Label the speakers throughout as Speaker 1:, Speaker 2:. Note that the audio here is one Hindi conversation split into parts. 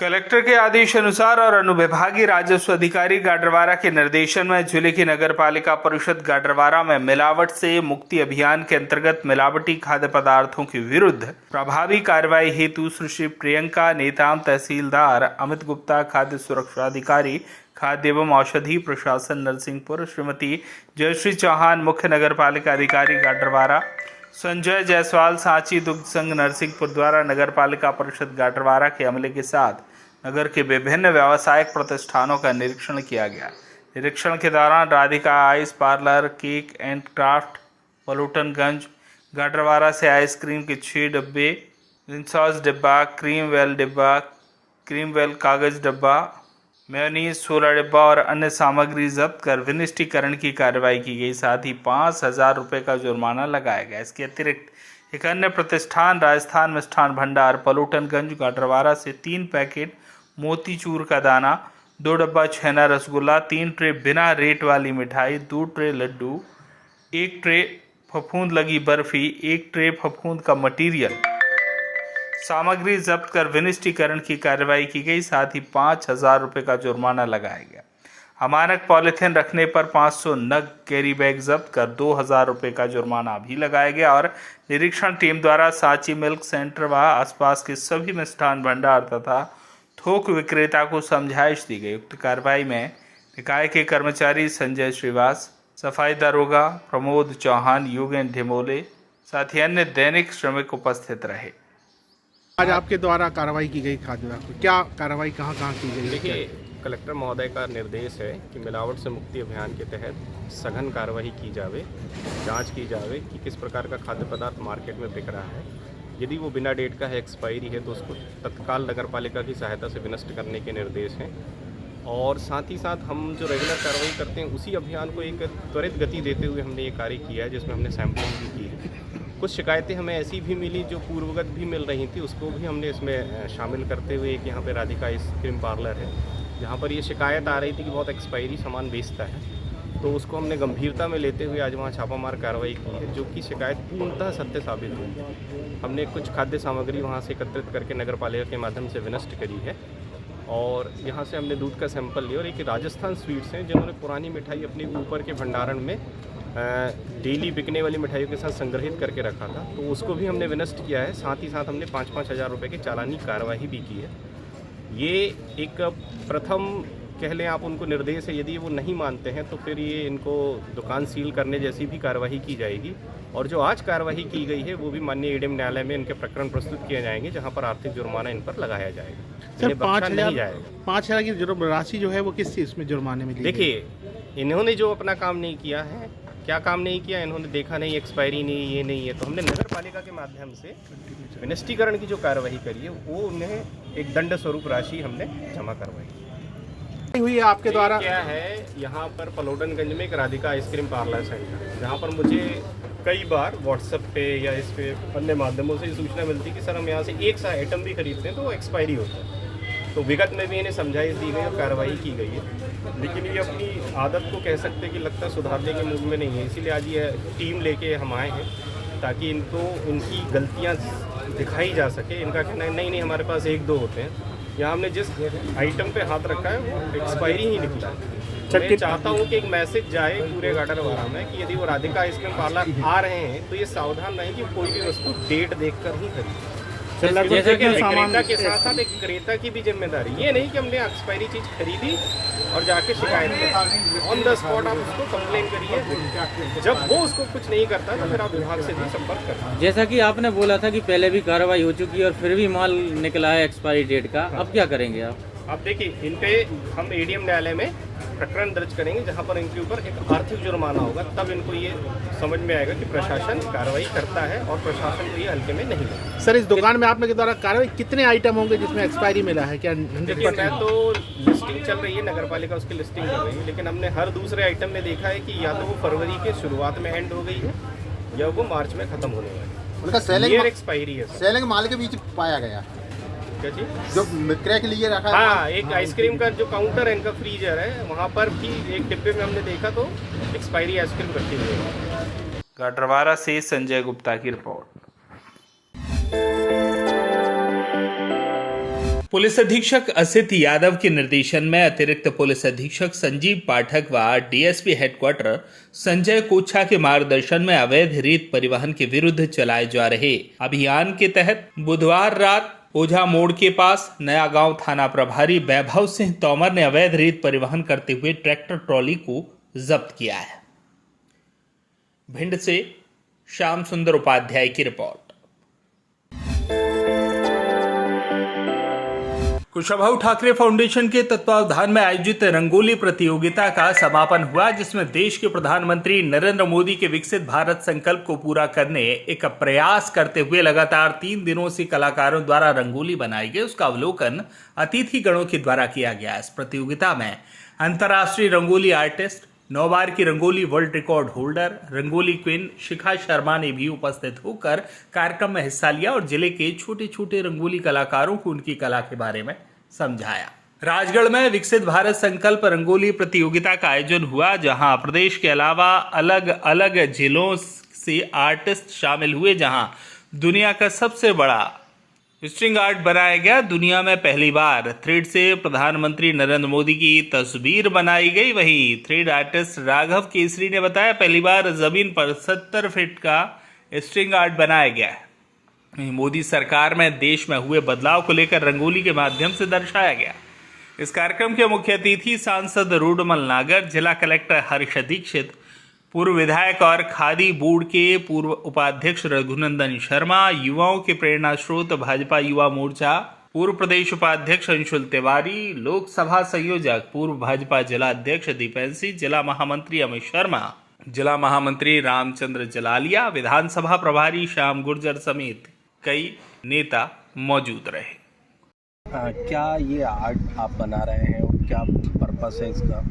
Speaker 1: कलेक्टर के आदेश अनुसार और अनुविभागीय राजस्व अधिकारी गाडरवारा के निर्देशन में जिले की नगर पालिका परिषद गाडरवारा में मिलावट से मुक्ति अभियान के अंतर्गत मिलावटी खाद्य पदार्थों के विरुद्ध प्रभावी कार्रवाई हेतु सुश्री प्रियंका नेताम, तहसीलदार अमित गुप्ता, खाद्य सुरक्षा अधिकारी खाद्य एवं औषधि प्रशासन नरसिंहपुर, श्रीमती जयश्री चौहान, मुख्य नगर पालिका अधिकारी गाडरवारा, संजय जायसवाल, सांची दुग्ध संघ नरसिंहपुर द्वारा नगर पालिका परिषद गाडरवारा के अमले के साथ नगर के विभिन्न व्यावसायिक प्रतिष्ठानों का निरीक्षण किया गया। निरीक्षण के दौरान Radhika ice parlour, cake and craft, Palutganj Gadarwara से आइसक्रीम के 6 डिब्बे, सॉस डिब्बा, क्रीम वेल कागज डिब्बा, मेयोनीज 16 डिब्बा और अन्य सामग्री जब्त कर विनिष्टीकरण की कार्रवाई की गई। साथ ही 5,000 रुपये का जुर्माना लगाया गया। इसके अतिरिक्त एक अन्य प्रतिष्ठान राजस्थान मिष्ठान भंडार पलूटनगंज गाडरवारा से 3 पैकेट मोतीचूर का दाना, 2 डब्बा छेना रसगुल्ला, 3 ट्रे बिना रेट वाली मिठाई, 2 ट्रे लड्डू, 1 ट्रे फफूंद लगी बर्फी, 1 ट्रे फफूंद का मटीरियल सामग्री जब्त कर विनिष्टीकरण की कार्रवाई की गई। साथ ही 5,000 रुपये का जुर्माना लगाया गया। अमानक पॉलिथीन रखने पर 500 नग कैरी बैग जब्त कर 2,000 रुपये का जुर्माना भी लगाया गया। और निरीक्षण टीम द्वारा सांची मिल्क सेंटर व आसपास के सभी मिष्ठान भंडार तथा थोक विक्रेता को समझाइश दी गई। उक्त कार्रवाई में निकाय के कर्मचारी संजय श्रीवास, सफाई दारोगा प्रमोद चौहान, युगेन ढिमोले, साथ ही अन्य दैनिक श्रमिक उपस्थित रहे।
Speaker 2: आज आपके द्वारा कार्रवाई की गई खाद्य विभाग पर, क्या कार्रवाई कहाँ की गई?
Speaker 3: देखिए, कलेक्टर महोदय का निर्देश है कि मिलावट से मुक्ति अभियान के तहत सघन कार्रवाई की जावे, जांच की जावे कि किस प्रकार का खाद्य पदार्थ मार्केट में बिक रहा है। यदि वो बिना डेट का है, एक्सपायरी है, तो उसको तत्काल नगर पालिका की सहायता से विनष्ट करने के निर्देश हैं। और साथ ही साथ हम जो रेगुलर कार्रवाई करते हैं उसी अभियान को एक त्वरित गति देते हुए हमने ये कार्य किया है, जिसमें हमने सैंपलिंग भी की है। कुछ शिकायतें हमें ऐसी भी मिली जो पूर्वगत भी मिल रही थी, उसको भी हमने इसमें शामिल करते हुए एक यहाँ पे राधिका आइसक्रीम पार्लर है जहाँ पर ये शिकायत आ रही थी कि बहुत एक्सपायरी सामान बेचता है, तो उसको हमने गंभीरता में लेते हुए आज वहाँ छापामार कार्रवाई की है, जो कि शिकायत पूर्णतः सत्य साबित हुई। हमने कुछ खाद्य सामग्री वहाँ से एकत्रित करके नगर पालिका के माध्यम से विनष्ट करी है। और यहाँ से हमने दूध का सैंपल लिया और एक राजस्थान स्वीट्स हैं जिन्होंने पुरानी मिठाई अपने ऊपर के भंडारण में डेली बिकने वाली मिठाइयों के साथ संग्रहित करके रखा था, तो उसको भी हमने विनष्ट किया है। साथ ही साथ हमने 5-5 हज़ार रुपये की चालानी कार्रवाई भी की है। ये एक प्रथम कह लें आप, उनको निर्देश है, यदि वो नहीं मानते हैं तो फिर ये इनको दुकान सील करने जैसी भी कार्रवाई की जाएगी। और जो आज कार्रवाई की गई है वो भी माननीय एडीएम न्यायालय में इनके प्रकरण प्रस्तुत किए जाएंगे, जहाँ पर आर्थिक जुर्माना इन पर लगाया जाएगा।
Speaker 2: सर,
Speaker 3: 5,000
Speaker 2: की राशि जो है वो किस चीज़ में जुर्माने में ली?
Speaker 3: देखिए, इन्होंने जो अपना काम नहीं किया है, क्या काम नहीं किया, इन्होंने देखा नहीं, एक्सपायरी नहीं, ये नहीं है, तो हमने नगर पालिका के माध्यम से विनष्टीकरण की जो कार्रवाई करी है वो उन्हें एक दंड स्वरूप राशि हमने जमा करवाई
Speaker 2: हुई है आपके द्वारा।
Speaker 3: क्या है, यहाँ पर पलोडनगंज में एक राधिका आइसक्रीम पार्लर सेंटर, जहाँ पर मुझे कई बार व्हाट्सएप पे या इस पे अन्य माध्यमों से सूचना मिलती है कि सर हम यहाँ से एक सा आइटम भी खरीदते हैं तो वो एक्सपायरी होता है। तो विगत में भी इन्हें समझाइश दी गई और कार्रवाई की गई है, लेकिन ये अपनी आदत को कह सकते हैं कि लगता है सुधारने के मूड में नहीं है। इसीलिए आज ये टीम लेके हम आए हैं ताकि इनको इनकी गलतियाँ दिखाई जा सके। इनका कहना है नहीं हमारे पास 1-2 होते हैं। यहाँ हमने जिस आइटम पे हाथ रखा है वो एक्सपायरी ही निकला है। मैं चाहता हूँ कि एक मैसेज जाए पूरे गाडरवारा में कि यदि वो राधिका आइसक्रीम पार्लर आ रहे हैं तो ये सावधान रहें कि कोई भी वस्तु डेट देखकर ही खरीदें। जैसे कि विक्रेता के साथ साथ एक क्रेता की भी जिम्मेदारी, ये नहीं कि हमने एक्सपायरी चीज़ खरीदी और जाके शिकायत करें। ऑन द स्पॉट आप उसको कंप्लेन करिए। जब वो उसको कुछ नहीं करता तो फिर आप विभाग से भी संपर्क करें।
Speaker 4: जैसा कि आपने बोला था कि पहले भी कार्रवाई हो चुकी है और फिर भी माल निकला है एक्सपायरी डेट का, अब क्या करेंगे आप?
Speaker 3: अब देखिए, इन पे हम एडीएम न्यायालय में प्रकरण दर्ज करेंगे, जहां पर इनके ऊपर एक आर्थिक जुर्माना होगा। तब इनको ये समझ में आएगा कि प्रशासन कार्रवाई करता है और प्रशासन को ये हल्के में नहीं लेता।
Speaker 2: सर, इस दुकान में आपने के द्वारा कार्रवाई कितने आइटम होंगे जिसमें एक्सपायरी मिला है? क्या
Speaker 3: देखिए, मैं तो लिस्टिंग चल रही है, नगर पालिका उसकी लिस्टिंग कर रही है, लेकिन हमने हर दूसरे आइटम में देखा है कि या तो वो फरवरी के शुरुआत में एंड हो गई है या वो मार्च में खत्म होने वाली है।
Speaker 5: उनका सेलिंग
Speaker 3: एक्सपायरी है,
Speaker 5: सेलिंग माल के बीच पाया गया जो क्रैक लिए रखा है।
Speaker 3: हाँ, एक आइसक्रीम का जो काउंटर है, इनका फ्रीजर है, वहाँ पर भी एक डिब्बे में हमने देखा तो एक्सपायरी आइसक्रीम रखी हुई है।
Speaker 1: गाडरवारा से संजय गुप्ता की रिपोर्ट। पुलिस अधीक्षक असित यादव के निर्देशन में अतिरिक्त पुलिस अधीक्षक संजीव पाठक व डीएसपी हेडक्वार्टर संजय कोच्छा के मार्गदर्शन में अवैध रेत परिवहन के विरुद्ध चलाए जा रहे अभियान के तहत बुधवार रात ओझा मोड़ के पास नया गांव थाना प्रभारी वैभव सिंह तोमर ने अवैध रेत परिवहन करते हुए ट्रैक्टर ट्रॉली को जब्त किया है। भिंड से श्याम सुंदर उपाध्याय की रिपोर्ट। कुशाभाऊ ठाकरे फाउंडेशन के तत्वावधान में आयोजित रंगोली प्रतियोगिता का समापन हुआ, जिसमें देश के प्रधानमंत्री नरेंद्र मोदी के विकसित भारत संकल्प को पूरा करने एक प्रयास करते हुए लगातार 3 दिनों से कलाकारों द्वारा रंगोली बनाई गई, उसका अवलोकन अतिथि गणों के द्वारा किया गया। इस प्रतियोगिता में अंतर्राष्ट्रीय रंगोली आर्टिस्ट, 9 बार की rangoli world record holder rangoli queen Shikha Sharma ने भी उपस्थित होकर कार्यक्रम में हिस्सा लिया और जिले के छोटे छोटे रंगोली कलाकारों को उनकी कला के बारे में समझाया। राजगढ़ में विकसित भारत संकल्प रंगोली प्रतियोगिता का आयोजन हुआ, जहां प्रदेश के अलावा अलग अलग जिलों से आर्टिस्ट शामिल हुए। जहां दुनिया का सबसे बड़ा स्ट्रिंग आर्ट बनाया गया। दुनिया में पहली बार थ्रेड से प्रधानमंत्री नरेंद्र मोदी की तस्वीर बनाई गई। वहीं थ्रेड आर्टिस्ट राघव केसरी ने बताया, पहली बार जमीन पर 70 फीट का स्ट्रिंग आर्ट बनाया गया है। मोदी सरकार में देश में हुए बदलाव को लेकर रंगोली के माध्यम से दर्शाया गया। इस कार्यक्रम के मुख्य अतिथि सांसद रूडमल नागर, जिला कलेक्टर हर्ष दीक्षित, पूर्व विधायक और खादी बोर्ड के पूर्व उपाध्यक्ष रघुनंदन शर्मा, युवाओं के प्रेरणा स्रोत भाजपा युवा मोर्चा पूर्व प्रदेश उपाध्यक्ष अंशुल तिवारी, लोकसभा संयोजक पूर्व भाजपा जिला अध्यक्ष दीपेंद्र सिंह, जिला महामंत्री अमित शर्मा, जिला महामंत्री रामचंद्र जलालिया, विधानसभा प्रभारी श्याम गुर्जर समेत कई नेता मौजूद रहे।
Speaker 6: क्या ये आर्ट आप बना रहे हैं और क्या पर्पस है इसका?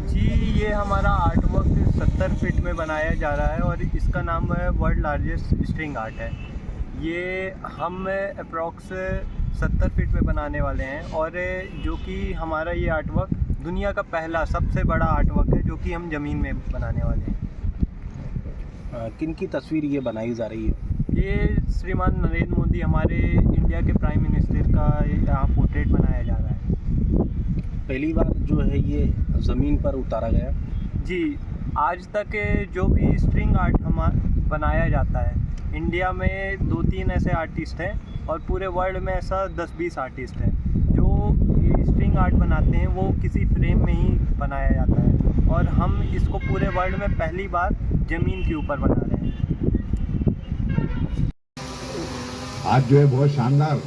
Speaker 7: जी, ये हमारा आर्ट वर्क 70 फीट में बनाया जा रहा है और इसका नाम है वर्ल्ड लार्जेस्ट स्ट्रिंग आर्ट है। ये हम अप्रॉक्स 70 फीट में बनाने वाले हैं और जो कि हमारा ये आर्ट वर्क दुनिया का पहला सबसे बड़ा आर्ट वर्क है जो कि हम ज़मीन में बनाने वाले हैं।
Speaker 6: किन की तस्वीर ये बनाई जा रही है?
Speaker 7: ये श्रीमान नरेंद्र मोदी, हमारे इंडिया के प्राइम मिनिस्टर का यहाँ पोर्ट्रेट बनाया जा रहा है।
Speaker 6: पहली बार जो है ये ज़मीन पर उतारा गया?
Speaker 7: जी, आज तक जो भी स्ट्रिंग आर्ट बनाया जाता है, इंडिया में 2-3 ऐसे आर्टिस्ट हैं और पूरे वर्ल्ड में ऐसा 10-20 आर्टिस्ट हैं जो ये स्ट्रिंग आर्ट बनाते हैं। वो किसी फ्रेम में ही बनाया जाता है और हम इसको पूरे वर्ल्ड में पहली बार ज़मीन के ऊपर बना रहे हैं।
Speaker 8: आज जो है बहुत शानदार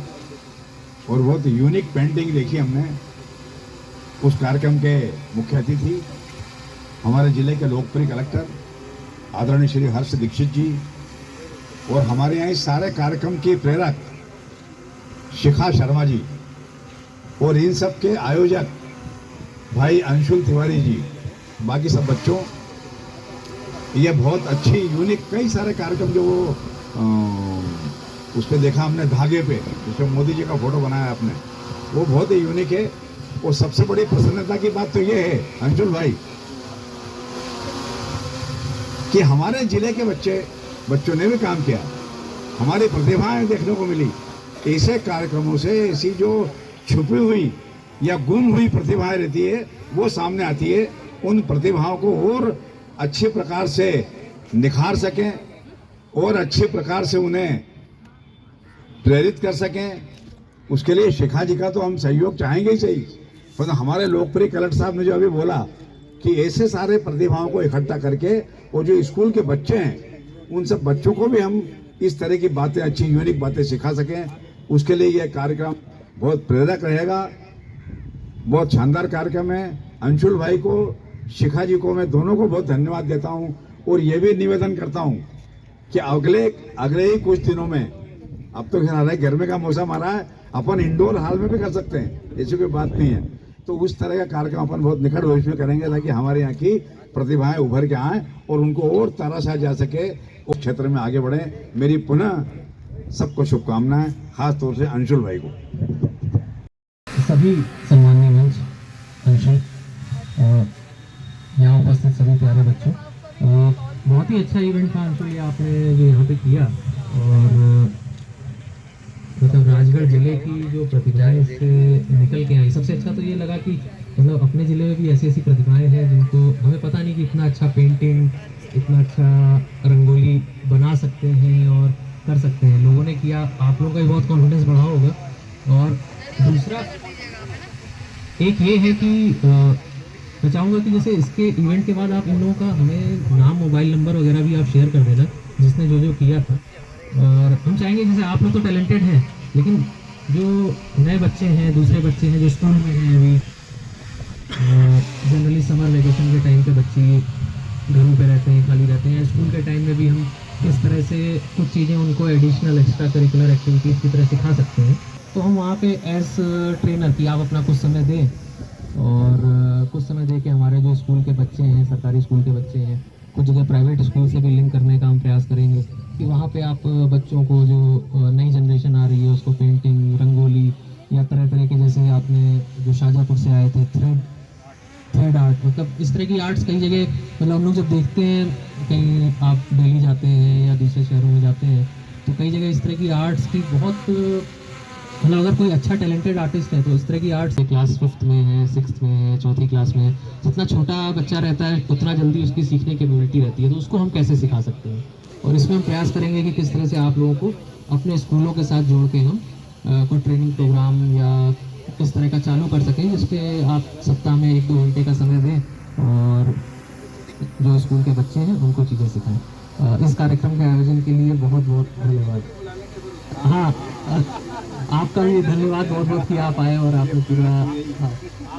Speaker 8: और बहुत यूनिक पेंटिंग देखी हमने। उस कार्यक्रम के मुख्य अतिथि हमारे जिले के लोकप्रिय कलेक्टर आदरणीय श्री हर्ष दीक्षित जी और हमारे यहाँ इस सारे कार्यक्रम की प्रेरक शिखा शर्मा जी और इन सब के आयोजक भाई अंशुल तिवारी जी, बाकी सब बच्चों, ये बहुत अच्छी यूनिक कई सारे कार्यक्रम जो वो उस पर देखा हमने धागे पे, जिसमें मोदी जी का फोटो बनाया आपने, वो बहुत ही यूनिक है। और सबसे बड़ी प्रसन्नता की बात तो ये है अंशुल भाई कि हमारे जिले के बच्चों ने भी काम किया, हमारी प्रतिभाएं देखने को मिली। ऐसे कार्यक्रमों से ऐसी जो छुपी हुई या गुम हुई प्रतिभाएं रहती है वो सामने आती है। उन प्रतिभाओं को और अच्छे प्रकार से निखार सकें और अच्छे प्रकार से उन्हें प्रेरित कर सकें, उसके लिए शिखा जी का तो हम सहयोग चाहेंगे ही सही। पर हमारे लोकप्रिय कलेक्टर साहब ने जो अभी बोला कि ऐसे सारे प्रतिभाओं को इकट्ठा करके और जो स्कूल के बच्चे हैं उन सब बच्चों को भी हम इस तरह की बातें, अच्छी यूनिक बातें सिखा सकें, उसके लिए यह कार्यक्रम बहुत प्रेरक रहेगा। बहुत शानदार कार्यक्रम है। अंशुल भाई को, शिखा जी को मैं दोनों को बहुत धन्यवाद देता हूँ और ये भी निवेदन करता हूँ कि अगले ही कुछ दिनों में, अब तो गर्मी का मौसम आ रहा है, अपन इंडोर हॉल में भी कर सकते हैं, ऐसी कोई बात नहीं है। तो उस तरह का कार्यक्रम अपन बहुत निकट भविष्य में करेंगे ताकि हमारे यहाँ की प्रतिभाएं उभर के आएँ और उनको और तराशा जा सके, उस क्षेत्र में आगे बढ़े। मेरी पुनः सबको शुभकामनाएं, खास तौर से अंशुल भाई को।
Speaker 9: सभी सम्माननीय मंच, अंशुल और यहाँ उपस्थित सभी प्यारे बच्चों, बहुत ही अच्छा इवेंट था अंशुल, ये आपने जो यहाँ पे किया। और मतलब राजगढ़ जिले की जो प्रतिभाएं इससे निकल के आई, सबसे अच्छा तो ये लगा कि मतलब अपने ज़िले में भी ऐसी ऐसी प्रतिभाएं हैं जिनको हमें पता नहीं कि इतना अच्छा पेंटिंग, इतना अच्छा रंगोली बना सकते हैं और कर सकते हैं। लोगों ने किया, आप लोगों का भी बहुत कॉन्फिडेंस बढ़ा होगा। और दूसरा एक ये है कि मैं चाहूँगा कि जैसे इसके इवेंट के बाद आप इन लोगों का हमें नाम, मोबाइल नंबर वगैरह भी आप शेयर कर देना, जिसने जो जो किया था। और हम चाहेंगे, जैसे आप लोग तो टैलेंटेड हैं, लेकिन जो नए बच्चे हैं, दूसरे बच्चे हैं जो स्कूल में हैं अभी, जनरली समर वेकेशन के टाइम पे बच्चे घरों पे रहते हैं, खाली रहते हैं, स्कूल के टाइम में भी हम इस तरह से कुछ चीज़ें उनको एडिशनल एक्स्ट्रा करिकुलर एक्टिविटीज़ की तरह सिखा सकते हैं। तो हम वहाँ पे एज ट्रेनर कि आप अपना कुछ समय दें और कुछ समय दे के हमारे जो स्कूल के बच्चे हैं, सरकारी स्कूल के बच्चे हैं, कुछ जगह प्राइवेट स्कूल से भी लिंक करने का हम प्रयास करेंगे कि वहाँ पे आप बच्चों को, जो नई जनरेशन आ रही है, उसको पेंटिंग, रंगोली या तरह तरह के, जैसे आपने जो शाहजहाँपुर से आए थे, थ्रेड आर्ट, मतलब इस तरह की आर्ट्स कई जगह, मतलब हम लोग जब देखते हैं, कहीं आप दिल्ली जाते हैं या दूसरे शहरों में जाते हैं तो कई जगह इस तरह की आर्ट्स की बहुत, मतलब अगर कोई अच्छा टैलेंटेड आर्टिस्ट है तो इस तरह की आर्ट्स क्लास 5th में है, 6th में है, 4th क्लास में, जितना छोटा बच्चा रहता है उतना जल्दी उसकी सीखने की एबिलिटी रहती है, तो उसको हम कैसे सिखा सकते हैं। और इसमें हम प्रयास करेंगे कि किस तरह से आप लोगों को अपने स्कूलों के साथ जोड़ के हम कोई ट्रेनिंग प्रोग्राम या इस तरह का चालू कर सकें, जिसपे आप सप्ताह में 1-2 घंटे का समय दें और जो स्कूल के बच्चे हैं उनको चीज़ें सिखाएं। इस कार्यक्रम के आयोजन के लिए बहुत बहुत धन्यवाद। हाँ, आपका भी धन्यवाद बहुत बहुत कि आप आए और आपने पूरा